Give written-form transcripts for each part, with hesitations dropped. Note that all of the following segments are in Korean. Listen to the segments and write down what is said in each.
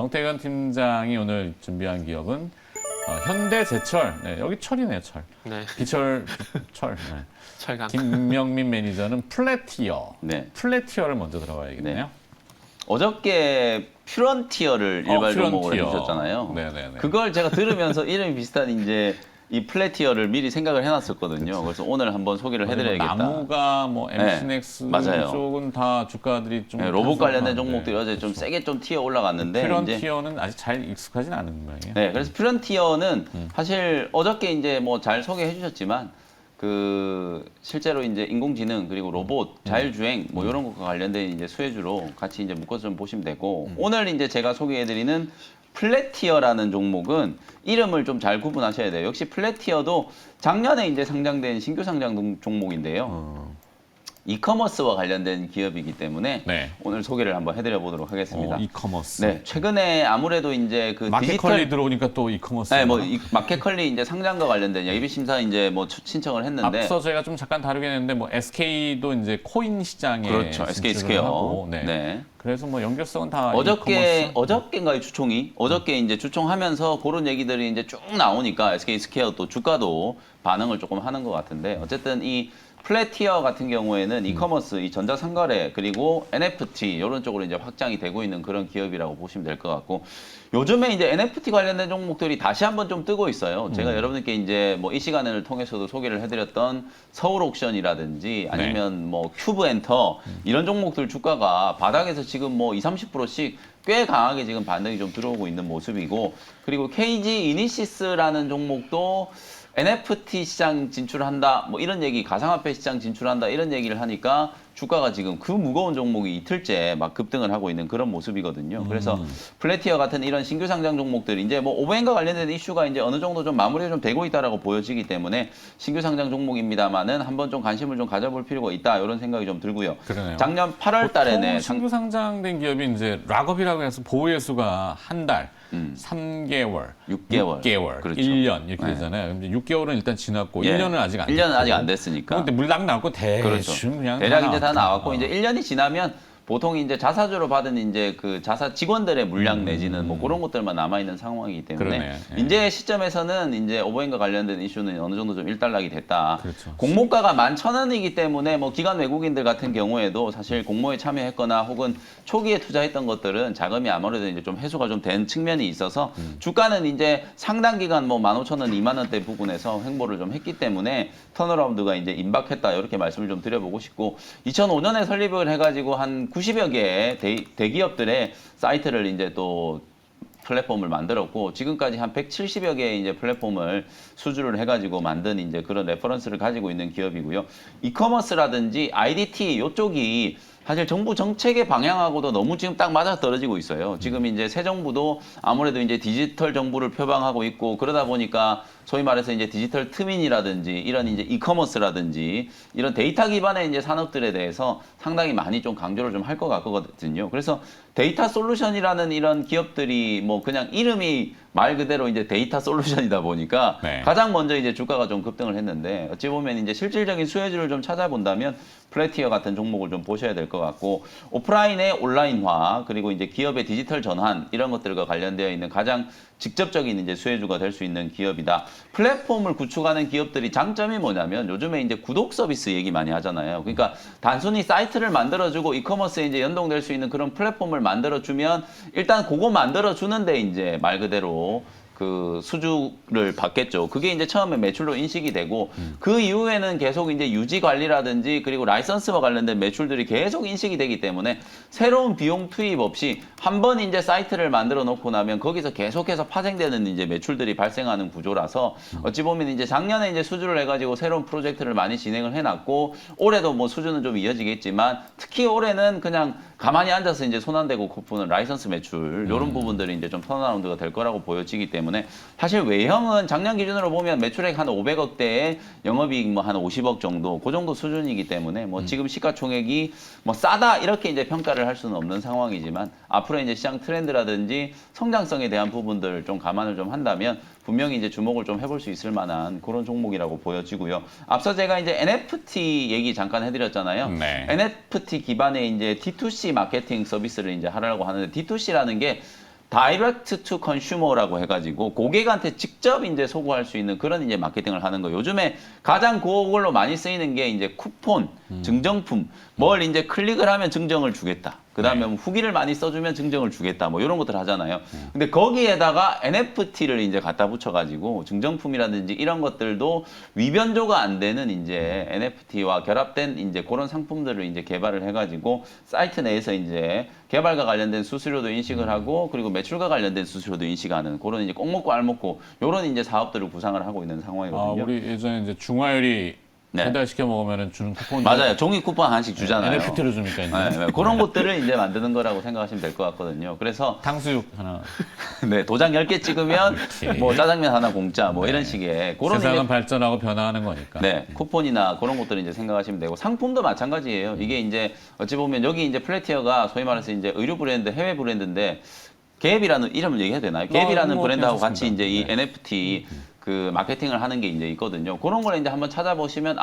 정태근 팀장이 오늘 준비한 기업은 현대제철. 네, 여기 철이네요, 철. 네. 비철, 철. 네. 철강. 김명민 매니저는 플래티어. 네. 플래티어를 먼저 들어가야겠네요. 네. 어저께 퓨런티어를 일괄 종목을 퓨런티어. 해주셨잖아요. 네네네. 그걸 제가 들으면서 이름이 비슷한 이제 이 플래티어를 미리 생각을 해놨었거든요. 그래서 오늘 한번 소개를 해드려야겠다. 나무가 뭐 MC넥스 맞아요. 쪽은 다 주가들이 좀 네, 로봇 관련된 네, 종목들이 어제 좀 그렇죠. 세게 좀 튀어 올라갔는데 퓨런티어는 아직 잘 익숙하진 않은 모양이에요. 네, 그래서 퓨런티어는 사실 어저께 이제 뭐 잘 소개해 주셨지만 그 실제로 이제 인공지능 그리고 로봇, 자율주행 뭐 이런 것과 관련된 이제 수혜주로 같이 이제 묶어서 좀 보시면 되고 오늘 이제 제가 소개해 드리는 플래티어라는 종목은 이름을 좀 잘 구분하셔야 돼요. 역시 플래티어도 작년에 이제 상장된 신규 상장 종목인데요. 이커머스와 관련된 기업이기 때문에 네. 오늘 소개를 한번 해드려 보도록 하겠습니다. 이커머스. 네, 최근에 아무래도 이제 그 마켓컬리 디지털 들어오니까 또 이커머스. 네, 뭐 마켓컬리 이제 상장과 관련된 예비 심사 이제 뭐 신청을 했는데 앞서 제가 좀 잠깐 다루긴 했는데 뭐 SK도 이제 코인 시장에 그렇죠. SK 진출을 스퀘어. 하고, 네. 네. 그래서 뭐 연결성은 다 어저께인가요 주총이 어저께 이제 주총하면서 그런 얘기들이 이제 쭉 나오니까 SK 스퀘어 또 주가도 반응을 조금 하는 것 같은데 어쨌든 이 플래티어 같은 경우에는 이커머스, 이 전자상거래 그리고 NFT 이런 쪽으로 이제 확장이 되고 있는 그런 기업이라고 보시면 될 것 같고 요즘에 이제 NFT 관련된 종목들이 다시 한번 좀 뜨고 있어요. 제가 여러분들께 이제 뭐 이 시간을 통해서도 소개를 해드렸던 서울 옥션이라든지 아니면 뭐 큐브 엔터 이런 종목들 주가가 바닥에서 지금 뭐 20~30%씩 꽤 강하게 지금 반등이 좀 들어오고 있는 모습이고 그리고 KG 이니시스라는 종목도 NFT 시장 진출한다, 뭐 이런 얘기, 가상화폐 시장 진출한다 이런 얘기를 하니까 주가가 지금 그 무거운 종목이 이틀째 막 급등을 하고 있는 그런 모습이거든요. 그래서 플래티어 같은 이런 신규 상장 종목들이 이제 뭐 오벤과 관련된 이슈가 이제 어느 정도 좀 마무리가 좀 되고 있다라고 보여지기 때문에 신규 상장 종목입니다만은 한번 좀 관심을 좀 가져볼 필요가 있다 이런 생각이 좀 들고요. 그러네요. 작년 8월 달에는 신규 상장된 기업이 이제 락업이라고 해서 보호예수가 한 달, 3개월, 6개월. 그렇죠. 1년 이렇게 네. 되잖아요. 근데 6개월은 일단 지났고 예. 1년은 아직 안 1년은 됐고. 아직 안 됐으니까. 근데 물락 나왔고 대충 그렇죠. 그냥 대략 이제 다 나왔다. 나왔고 이제 1년이 지나면 보통 이제 자사주로 받은 이제 그 자사 직원들의 물량 내지는 뭐 그런 것들만 남아 있는 상황이기 때문에 그러네. 예. 이제 시점에서는 이제 오버행과 관련된 이슈는 어느 정도 좀 일단락이 됐다. 그렇죠. 공모가가 11,000원이기 때문에 뭐 기관 외국인들 같은 경우에도 사실 공모에 참여했거나 혹은 초기에 투자했던 것들은 자금이 아무래도 이제 좀 해소가 좀 된 측면이 있어서 주가는 이제 상당 기간 뭐 15,000원, 2만 원대 부분에서 횡보를 좀 했기 때문에 턴어라운드가 이제 임박했다 이렇게 말씀을 좀 드려보고 싶고 2005년에 설립을 해가지고 한 90여 개의 대기업들의 사이트를 이제 또 플랫폼을 만들었고 지금까지 한 170여 개의 이제 플랫폼을 수주를 해가지고 만든 이제 그런 레퍼런스를 가지고 있는 기업이고요. 이커머스라든지 IDT 이쪽이 사실 정부 정책의 방향하고도 너무 지금 딱 맞아 떨어지고 있어요. 지금 이제 새 정부도 아무래도 이제 디지털 정부를 표방하고 있고 그러다 보니까 소위 말해서 이제 디지털 트윈이라든지 이런 이제 이커머스라든지 이런 데이터 기반의 이제 산업들에 대해서 상당히 많이 좀 강조를 좀 할 것 같거든요. 그래서 데이터 솔루션이라는 이런 기업들이 뭐 그냥 이름이 말 그대로 이제 데이터 솔루션이다 보니까 네. 가장 먼저 이제 주가가 좀 급등을 했는데 어찌 보면 이제 실질적인 수혜주를 좀 찾아본다면 플래티어 같은 종목을 좀 보셔야 될 것 같고 오프라인의 온라인화 그리고 이제 기업의 디지털 전환 이런 것들과 관련되어 있는 가장 직접적인 이제 수혜주가 될 수 있는 기업이다. 플랫폼을 구축하는 기업들이 장점이 뭐냐면 요즘에 이제 구독 서비스 얘기 많이 하잖아요. 그러니까 단순히 사이트를 만들어주고 이커머스에 이제 연동될 수 있는 그런 플랫폼을 만들어주면 일단 그거 만들어주는데 이제 말 그대로 그 수주를 받겠죠. 그게 이제 처음에 매출로 인식이 되고 그 이후에는 계속 이제 유지 관리라든지 그리고 라이선스와 관련된 매출들이 계속 인식이 되기 때문에 새로운 비용 투입 없이 한 번 이제 사이트를 만들어 놓고 나면 거기서 계속해서 파생되는 이제 매출들이 발생하는 구조라서 어찌 보면 이제 작년에 이제 수주를 해가지고 새로운 프로젝트를 많이 진행을 해놨고 올해도 뭐 수주는 좀 이어지겠지만 특히 올해는 그냥 가만히 앉아서 이제 손 안 대고 코푸는 라이선스 매출 이런 부분들이 이제 좀 턴어라운드가 될 거라고 보여지기 때문에 사실 외형은 작년 기준으로 보면 매출액 한 500억대에 영업이익 뭐 한 50억 정도 그 정도 수준이기 때문에 뭐 지금 시가총액이 뭐 싸다 이렇게 이제 평가를 할 수는 없는 상황이지만 앞으로 이제 시장 트렌드라든지 성장성에 대한 부분들 좀 감안을 좀 한다면 분명히 이제 주목을 좀 해볼 수 있을 만한 그런 종목이라고 보여지고요. 앞서 제가 이제 NFT 얘기 잠깐 해드렸잖아요. 네. NFT 기반의 이제 D2C 마케팅 서비스를 이제 하려고 하는데 D2C라는 게 다이렉트 투 컨슈머라고 해가지고 고객한테 직접 이제 소구할 수 있는 그런 이제 마케팅을 하는 거. 요즘에 가장 그걸로 많이 쓰이는 게 이제 쿠폰, 증정품, 뭘 이제 클릭을 하면 증정을 주겠다. 그다음에 뭐 후기를 많이 써주면 증정을 주겠다. 뭐 이런 것들 하잖아요. 근데 거기에다가 NFT를 이제 갖다 붙여가지고 증정품이라든지 이런 것들도 위변조가 안 되는 이제 NFT와 결합된 이제 그런 상품들을 이제 개발을 해가지고 사이트 내에서 이제 개발과 관련된 수수료도 인식을 하고 그리고 매출과 관련된 수수료도 인식하는 그런 이제 꼭 먹고 알 먹고 이런 이제 사업들을 구상을 하고 있는 상황이거든요. 우리 예전에 이제 중화요리 네. 배달시켜 먹으면 주는 쿠폰. 맞아요. 종이 쿠폰 하나씩 주잖아요. NFT로 주니까 이제. 네, 그런 것들을 이제 만드는 거라고 생각하시면 될 것 같거든요. 그래서 탕수육 하나. 네, 도장 10개 찍으면 그렇지. 뭐 짜장면 하나 공짜 뭐 이런 식의 그런 세상은 이제 발전하고 변화하는 거니까. 네, 쿠폰이나 그런 것들을 이제 생각하시면 되고 상품도 마찬가지예요. 이게 이제 어찌 보면 여기 이제 플래티어가 소위 말해서 이제 의류 브랜드, 해외 브랜드인데 갭이라는 이름을 얘기해도 되나요? 갭이라는 뭐 브랜드하고 같이 괜찮습니다. 이제 이 네. NFT 그 마케팅을 하는 게 이제 있거든요. 그런 걸 이제 한번 찾아보시면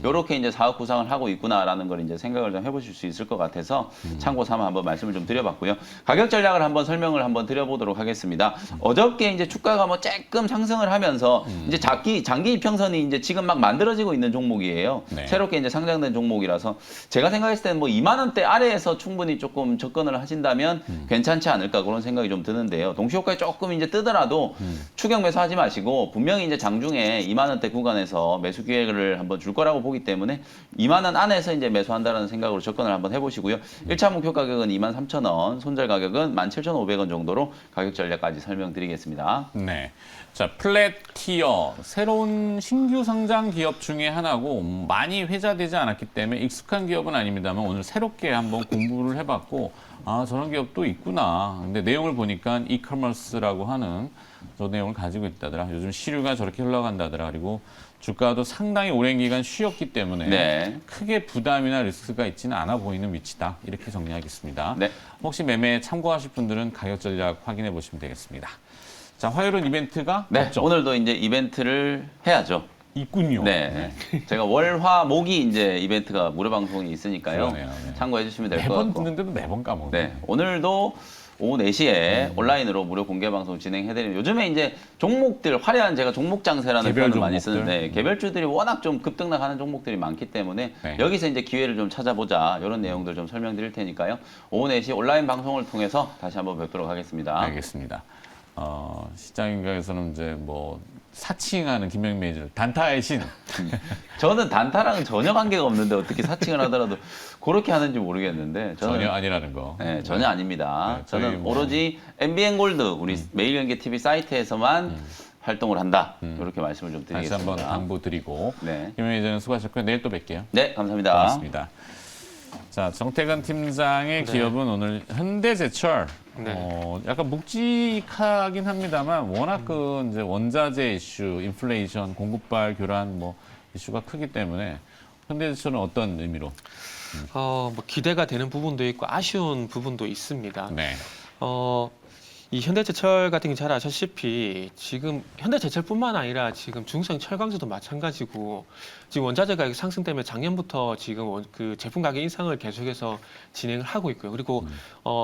요렇게 이제 사업 구상을 하고 있구나라는 걸 이제 생각을 좀 해보실 수 있을 것 같아서 참고 삼아 한번 말씀을 좀 드려봤고요. 가격 전략을 한번 설명을 한번 드려보도록 하겠습니다. 어저께 이제 주가가 뭐 조금 상승을 하면서 이제 장기 이평선이 이제 지금 막 만들어지고 있는 종목이에요. 네. 새롭게 이제 상장된 종목이라서 제가 생각했을 때는 뭐 2만 원대 아래에서 충분히 조금 접근을 하신다면 괜찮지 않을까 그런 생각이 좀 드는데요. 동시효과에 조금 이제 뜨더라도 추격 매수하지 마시고 분명히 이제 장중에 2만 원대 구간에서 매수 기회를 한번 줄 거라고 보기 때문에 2만 원 안에서 이제 매수한다는 생각으로 접근을 한번 해보시고요. 1차 목표 가격은 23,000원, 손절 가격은 17,500원 정도로 가격 전략까지 설명드리겠습니다. 네. 자, 플래티어 새로운 신규 상장 기업 중에 하나고 많이 회자되지 않았기 때문에 익숙한 기업은 아닙니다만 오늘 새롭게 한번 공부를 해봤고 저런 기업도 있구나. 근데 내용을 보니까 이커머스라고 하는 저 내용을 가지고 있다더라. 요즘 시류가 저렇게 흘러간다더라. 그리고 주가도 상당히 오랜 기간 쉬었기 때문에 네. 크게 부담이나 리스크가 있지는 않아 보이는 위치다. 이렇게 정리하겠습니다. 네. 혹시 매매에 참고하실 분들은 가격 전략 확인해 보시면 되겠습니다. 자, 화요일은 이벤트가 네, 없죠? 오늘도 이제 이벤트를 해야죠. 있군요. 네. 제가 월, 화, 목이 이제 이벤트가 무료 방송이 있으니까요. 그러네요. 네. 참고해 주시면 될 것 매번 같고. 듣는데도 매번 까먹네. 네. 오늘도 오후 4시에 온라인으로 무료 공개 방송 진행해드리는 요즘에 이제 종목들 화려한 제가 종목 장세라는 개별 표현을 많이 종목들. 쓰는데 개별주들이 워낙 좀 급등락하는 종목들이 많기 때문에 네. 여기서 이제 기회를 좀 찾아보자 이런 내용들 좀 설명드릴 테니까요. 오후 4시 온라인 방송을 통해서 다시 한번 뵙도록 하겠습니다. 알겠습니다. 시장인가에서는 이제 뭐 사칭하는 김명민 매니저 단타의 신. 저는 단타랑은 전혀 관계가 없는데 어떻게 사칭을 하더라도 그렇게 하는지 모르겠는데 저는 전혀 아니라는 거. 네, 전혀 아닙니다. 네, 저희 저는 뭐- 오로지 MBN 골드 우리 매일경제 TV 사이트에서만 활동을 한다. 이렇게 말씀을 좀 다시 드리겠습니다. 한번 당부드리고 네. 김명민 매니저는 수고하셨고요. 내일 또 뵐게요. 네, 감사합니다. 고맙습니다. 자, 정태근 팀장의 기업은 오늘 현대제철. 네. 약간 묵직하긴 합니다만 워낙 그 이제 원자재 이슈, 인플레이션, 공급발 교란 뭐 이슈가 크기 때문에 현대제철은 어떤 의미로? 뭐 기대가 되는 부분도 있고 아쉬운 부분도 있습니다. 네. 이 현대제철 같은 게 잘 아시다시피 지금 현대제철뿐만 아니라 지금 중성 철강주도 마찬가지고 지금 원자재 가격 상승 때문에 작년부터 지금 그 제품 가격 인상을 계속해서 진행을 하고 있고요. 그리고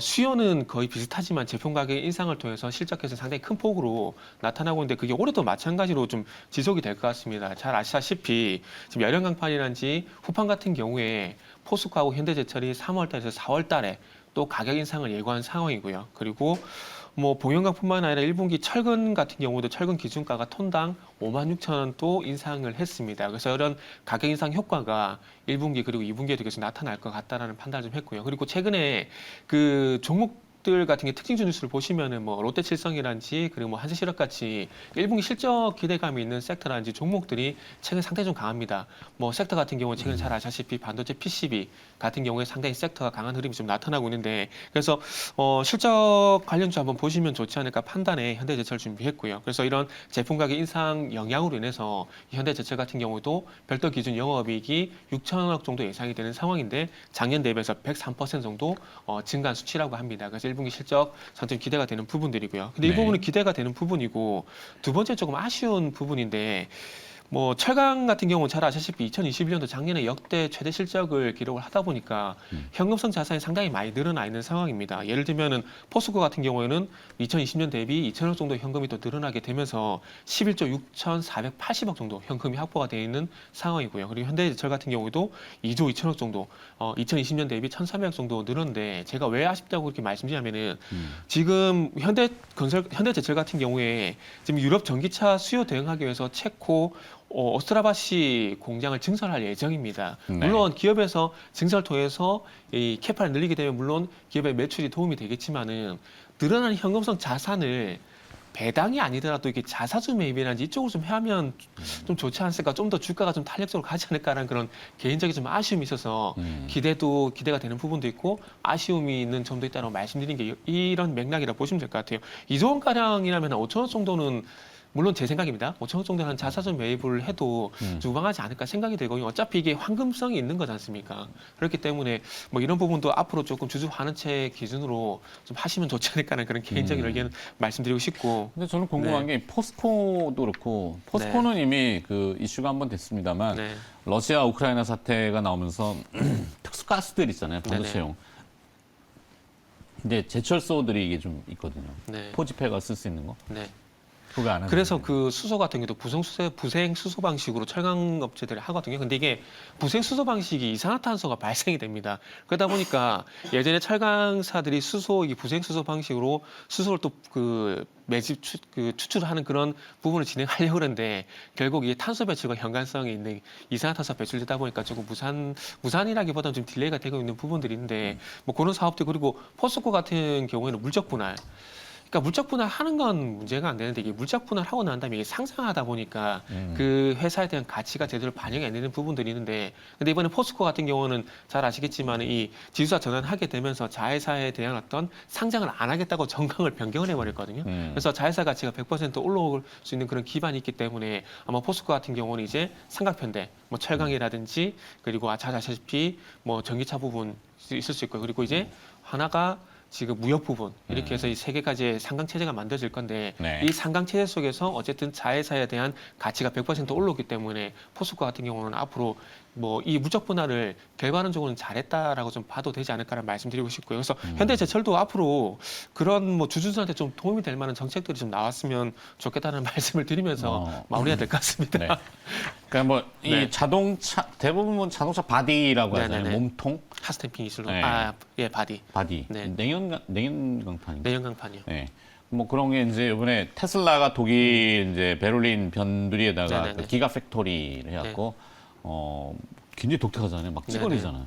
수요는 거의 비슷하지만 제품 가격 인상을 통해서 실적 개선 상당히 큰 폭으로 나타나고 있는데 그게 올해도 마찬가지로 좀 지속이 될 것 같습니다. 잘 아시다시피 지금 열연 강판이란지 후판 같은 경우에 포스코하고 현대제철이 3월달에서 4월달에 또 가격 인상을 예고한 상황이고요. 그리고 뭐 봉연각뿐만 아니라 1분기 철근 같은 경우도 철근 기준가가 톤당 56,000원 또 인상을 했습니다. 그래서 이런 가격 인상 효과가 1분기 그리고 2분기에도 계속 나타날 것 같다라는 판단을 좀 했고요. 그리고 최근에 그 종목들 같은 게 특징주 뉴스를 보시면은 뭐 롯데칠성이란지 그리고 뭐 한세실업 같이 1분기 실적 기대감이 있는 섹터라든지 종목들이 최근 상당히 좀 강합니다. 뭐 섹터 같은 경우 최근 잘 아시다시피 반도체 PCB 같은 경우에 상당히 섹터가 강한 흐름이 좀 나타나고 있는데 그래서 실적 관련주 한번 보시면 좋지 않을까 판단에 현대제철 준비했고요. 그래서 이런 제품 가격 인상 영향으로 인해서 현대제철 같은 경우도 별도 기준 영업이익이 6천억 정도 예상이 되는 상황인데 작년 대비해서 103% 정도 증가한 수치라고 합니다. 그래서 1분기 실적 상당히 기대가 되는 부분들이고요. 근데 이 네. 부분은 기대가 되는 부분이고 두 번째 조금 아쉬운 부분인데 뭐 철강 같은 경우는 잘 아시다시피 2021년도 작년에 역대 최대 실적을 기록을 하다 보니까 현금성 자산이 상당히 많이 늘어나 있는 상황입니다. 예를 들면은 포스코 같은 경우에는 2020년 대비 2천억 정도 현금이 또 늘어나게 되면서 11조 6,480억 정도 현금이 확보가 되어 있는 상황이고요. 그리고 현대제철 같은 경우에도 2조 2천억 정도 2020년 대비 1,300억 정도 늘었는데 제가 왜 아쉽다고 그렇게 말씀드리냐면은 지금 현대제철 같은 경우에 지금 유럽 전기차 수요 대응하기 위해서 체코 오스트라바시 공장을 증설할 예정입니다. 네. 물론 기업에서 증설을 통해서 이 캐파를 늘리게 되면 물론 기업의 매출이 도움이 되겠지만은 늘어나는 현금성 자산을 배당이 아니더라도 이게 자사주 매입이라든지 이쪽으로 좀 하면 좀 좋지 않을까, 좀 더 주가가 좀 탄력적으로 가지 않을까라는 그런 개인적인 좀 아쉬움이 있어서 기대가 되는 부분도 있고 아쉬움이 있는 점도 있다고 말씀드린 게 이런 맥락이라 보시면 될 것 같아요. 2조 원 가량이라면 5천억 정도는 물론 제 생각입니다. 5천억 정도는 자사주 매입을 해도 무방하지 않을까 생각이 되고 어차피 이게 황금성이 있는 거지 않습니까? 그렇기 때문에 뭐 이런 부분도 앞으로 조금 주주 환원체 기준으로 좀 하시면 좋지 않을까라는 그런 개인적인 의견 말씀드리고 싶고. 근데 저는 궁금한 게 포스코도 그렇고 포스코는 이미 그 이슈가 한번 됐습니다만 네. 러시아 우크라이나 사태가 나오면서 특수 가스들 있잖아요. 반도체용. 근데 제철소들이 이게 좀 있거든요. 네. 포지폐가 쓸 수 있는 거. 네. 그거 안 하는 그래서 거예요. 그 수소 같은 경우도 부생 수소 방식으로 철강 업체들이 하거든요. 근데 이게 부생 수소 방식이 이산화탄소가 발생이 됩니다. 그러다 보니까 예전에 철강사들이 이 부생 수소 방식으로 수소를 또 그 추출하는 그런 부분을 진행하려고 그러는데 결국 이게 탄소 배출과 연관성이 있는 이산화탄소가 배출되다 보니까 조금 무산이라기보다는 좀 딜레이가 되고 있는 부분들이 있는데 뭐 그런 사업들 그리고 포스코 같은 경우에는 물적 분할. 그러니까 물적 분할하는 건 문제가 안 되는데 이게 물적 분할하고 난 다음에 이게 상장하다 보니까 그 회사에 대한 가치가 제대로 반영이 안 되는 부분들이 있는데 근데 이번에 포스코 같은 경우는 잘 아시겠지만 이 지주사 전환하게 되면서 자회사에 대한 어떤 상장을 안 하겠다고 정강을 변경을 해버렸거든요. 그래서 자회사 가치가 100% 올라올 수 있는 그런 기반이 있기 때문에 아마 포스코 같은 경우는 이제 삼각편대, 뭐 철강이라든지 그리고 잘 아시다시피 뭐 전기차 부분 있을 수 있고요. 그리고 이제 하나가 지금 무역 부분 이렇게 해서 이 세 개까지의 상강 체제가 만들어질 건데 네. 이 상강 체제 속에서 어쨌든 자회사에 대한 가치가 100% 올라오기 때문에 포스코 같은 경우는 앞으로 뭐 이 물적 분할을 결과론적으로는 잘했다라고 좀 봐도 되지 않을까라는 말씀드리고 싶고요. 그래서 현대제철도 앞으로 그런 뭐 주주들한테 좀 도움이 될 만한 정책들이 좀 나왔으면 좋겠다는 말씀을 드리면서 마무리가 될 것 같습니다. 네. 그러니까 뭐 이 네. 자동차 대부분 자동차 바디라고 하잖아요. 네네네. 몸통 하스템핑 기술로 네. 바디 바디. 네. 냉연 강판인가? 내연강판이요. 네. 뭐 그런 게 이제 이번에 테슬라가 독일 이제 베를린 변두리에다가 네네네. 그 기가 팩토리를 해갖고 굉장히 독특하잖아요. 막 찌그리잖아요.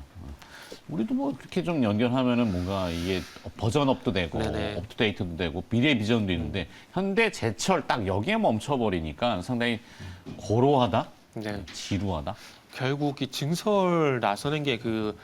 우리도 뭐 그렇게 좀 연결하면은 뭔가 이게 버전업도 되고 네네. 업투데이트도 되고 미래 비전도 있는데 현대 제철 딱 여기에 멈춰버리니까 상당히 고로하다, 네. 지루하다. 결국 이 증설 나서는 게 그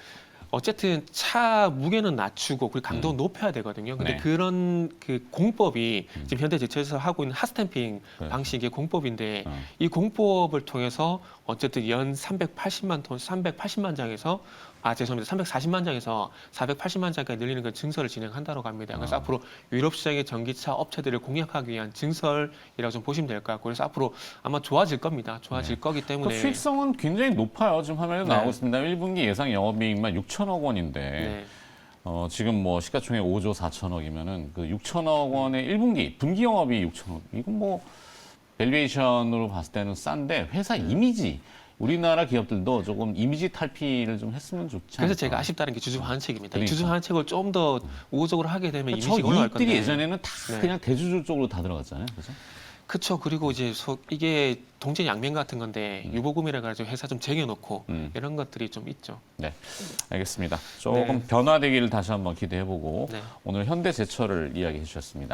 어쨌든 차 무게는 낮추고 그리고 강도는 높여야 되거든요. 근데 네. 그런 그 공법이 지금 현대제철에서 하고 있는 핫스탬핑 네. 방식의 공법인데 이 공법을 통해서 어쨌든 연 380만 장에서 340만 장에서 480만 장까지 늘리는 그 증설을 진행한다고 합니다. 그래서 앞으로 유럽 시장의 전기차 업체들을 공략하기 위한 증설이라고 좀 보시면 될 것 같고 그래서 앞으로 아마 좋아질 겁니다. 좋아질 거기 그 때문에 수익성은 굉장히 높아요. 지금 화면에 네. 나오고 있습니다. 1분기 예상 영업이익만 6천억 원인데 네. 지금 뭐 시가총액 5조 4천억이면은 그 6천억 원의 1분기 분기 영업이 6천억. 이건 뭐 밸류에이션으로 봤을 때는 싼데 회사 이미지 우리나라 기업들도 조금 이미지 탈피를 좀 했으면 좋지 않을까. 그래서 제가 아쉽다는 게 주주 환원책입니다. 그러니까. 주주 환원책을 좀 더 우호적으로 하게 되면 저 이미지가 올라갈 건데. 이익들이 예전에는 다 네. 그냥 대주주 쪽으로 다 들어갔잖아요. 그죠? 그렇죠. 그리고 이제 이게 동전 양면 같은 건데 유보금이라 가지고 회사 좀 쟁여놓고 이런 것들이 좀 있죠. 네, 알겠습니다. 조금 네. 변화되기를 다시 한번 기대해보고 네. 오늘 현대제철을 이야기해 주셨습니다.